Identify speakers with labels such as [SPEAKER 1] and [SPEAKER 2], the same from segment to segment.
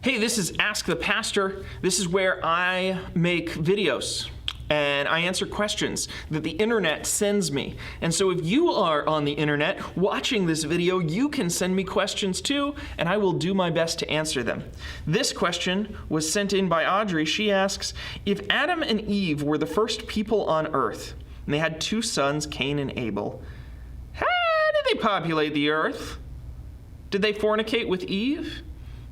[SPEAKER 1] Hey, this is Ask the Pastor. This is where I make videos and I answer questions that the internet sends me. And so if you are on the internet watching this video, you can send me questions too, and I will do my best to answer them. This question was sent in by Audrey. She asks, if Adam and Eve were the first people on earth, and they had two sons, Cain and Abel, how did they populate the earth? Did they fornicate with Eve?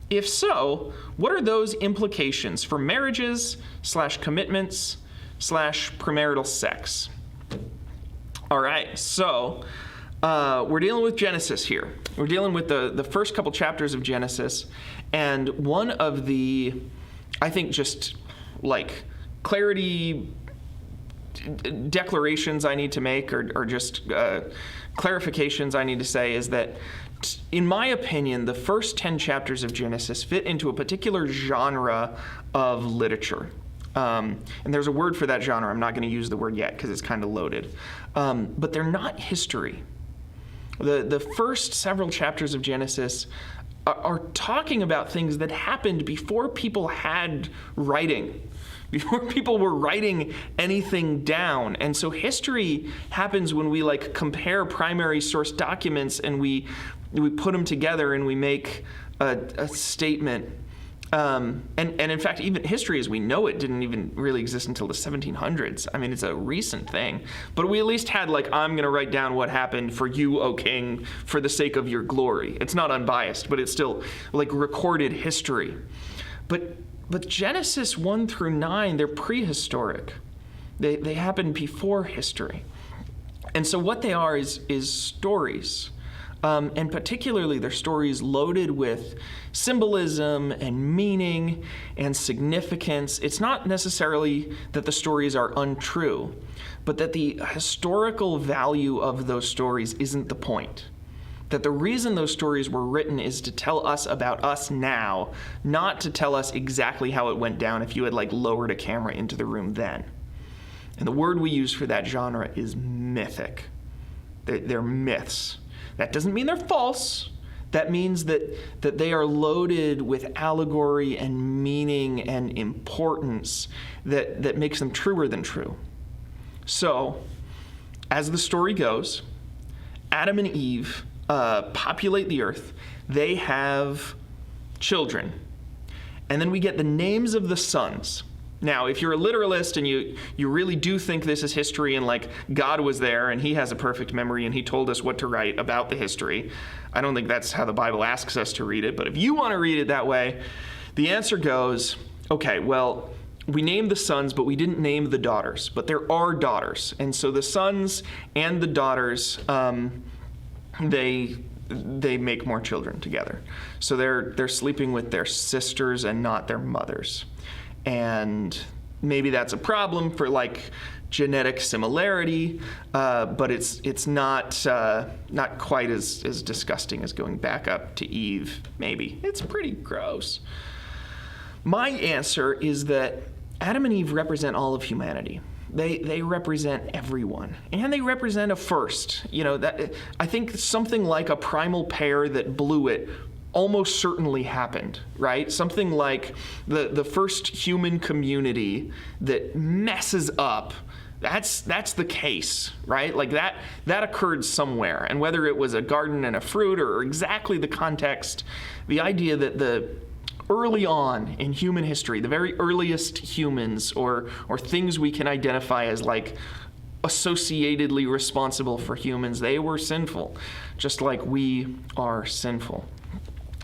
[SPEAKER 1] If so, what are those implications for marriages / commitments / premarital sex? All right, so we're dealing with Genesis here. We're dealing with the first couple chapters of Genesis, and one of the, I think, just like clarity declarations I need to make, or just clarifications I need to say, is that in my opinion, the first 10 chapters of Genesis fit into a particular genre of literature. And there's a word for that genre. I'm not going to use the word yet because it's kind of loaded. But they're not history. The first several chapters of Genesis are talking about things that happened before people had writing, before people were writing anything down. And so history happens when we compare primary source documents and we put them together and we make a statement. And in fact, even history as we know it didn't even really exist until the 1700s. I mean, it's a recent thing. But we at least had I'm going to write down what happened for you, O king, for the sake of your glory. It's not unbiased, but it's still recorded history. But Genesis 1 through 9, they're prehistoric. They happen before history. And so what they are is stories. And particularly they're stories loaded with symbolism and meaning and significance. It's not necessarily that the stories are untrue, but that the historical value of those stories isn't the point. That the reason those stories were written is to tell us about us now, not to tell us exactly how it went down if you had lowered a camera into the room then. And the word we use for that genre is mythic. They're myths. That doesn't mean they're false. That means that they are loaded with allegory and meaning and importance that makes them truer than true. So, as the story goes, Adam and Eve populate the earth. They have children. And then we get the names of the sons. Now, if you're a literalist and you really do think this is history and God was there and he has a perfect memory and he told us what to write about the history, I don't think that's how the Bible asks us to read it. But if you want to read it that way, the answer goes, okay, well, we named the sons, but we didn't name the daughters. But there are daughters. And so the sons and the daughters, they make more children together. So they're sleeping with their sisters and not their mothers. And maybe that's a problem for genetic similarity, but it's not quite as disgusting as going back up to Eve, maybe. It's pretty gross. My answer is that Adam and Eve represent all of humanity. They represent everyone, and they represent a first. I think something like a primal pair that blew it almost certainly happened, right? Something like the first human community that messes up. That's the case, right? That occurred somewhere, and whether it was a garden and a fruit or exactly the context, the idea that the early on in human history, the very earliest humans or things we can identify as associatedly responsible for humans, they were sinful, just like we are sinful.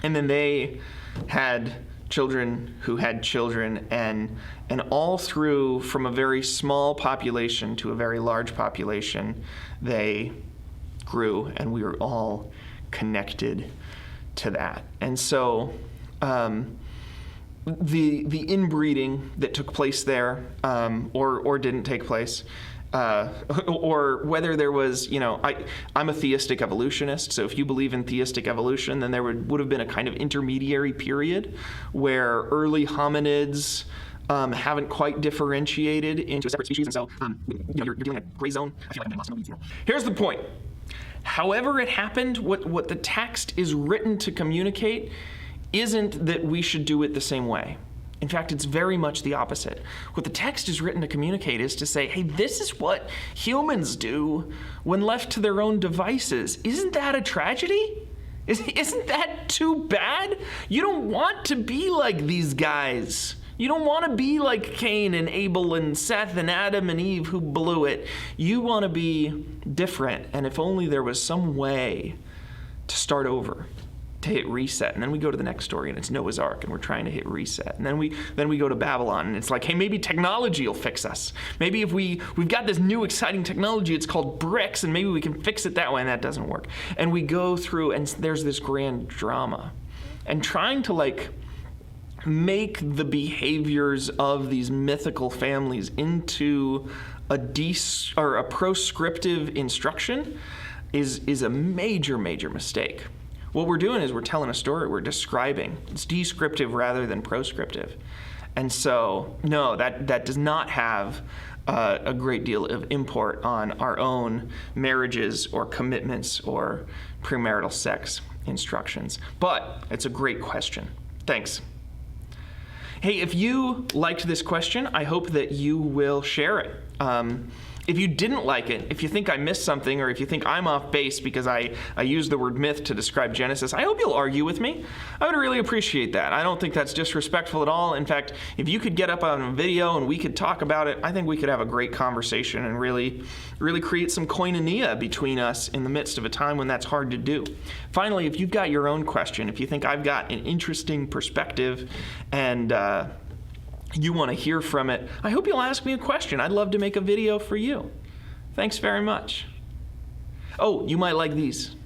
[SPEAKER 1] And then they had children who had children, and all through, from a very small population to a very large population, they grew, and we were all connected to that. And so the inbreeding that took place there, or didn't take place, or whether there was, I'm a theistic evolutionist, so if you believe in theistic evolution, then there would have been a kind of intermediary period where early hominids haven't quite differentiated into a separate species, and so you're dealing in a gray zone. I feel like I'm lost in the weeds here. Here's the point. However it happened, what the text is written to communicate isn't that we should do it the same way. In fact, it's very much the opposite. What the text is written to communicate is to say, hey, this is what humans do when left to their own devices. Isn't that a tragedy? Isn't that too bad? You don't want to be like these guys. You don't want to be like Cain and Abel and Seth and Adam and Eve who blew it. You want to be different. And if only there was some way to start over, to hit reset. And then we go to the next story and it's Noah's Ark and we're trying to hit reset. And then we go to Babylon and it's like, hey, maybe technology will fix us. Maybe if we've got this new exciting technology, it's called bricks, and maybe we can fix it that way, and that doesn't work. And we go through and there's this grand drama. And trying to like make the behaviors of these mythical families into a proscriptive instruction is a major, major mistake. What we're doing is we're telling a story, we're describing. It's descriptive rather than proscriptive. And so, no, that does not have a great deal of import on our own marriages or commitments or premarital sex instructions. But it's a great question. Thanks. Hey, if you liked this question, I hope that you will share it. If you didn't like it, if you think I missed something, or if you think I'm off base because I used the word myth to describe Genesis, I hope you'll argue with me. I would really appreciate that. I don't think that's disrespectful at all. In fact, if you could get up on a video and we could talk about it, I think we could have a great conversation and really create some koinonia between us in the midst of a time when that's hard to do. Finally, if you've got your own question, if you think I've got an interesting perspective and you want to hear from it, I hope you'll ask me a question. I'd love to make a video for you. Thanks very much. Oh, you might like these.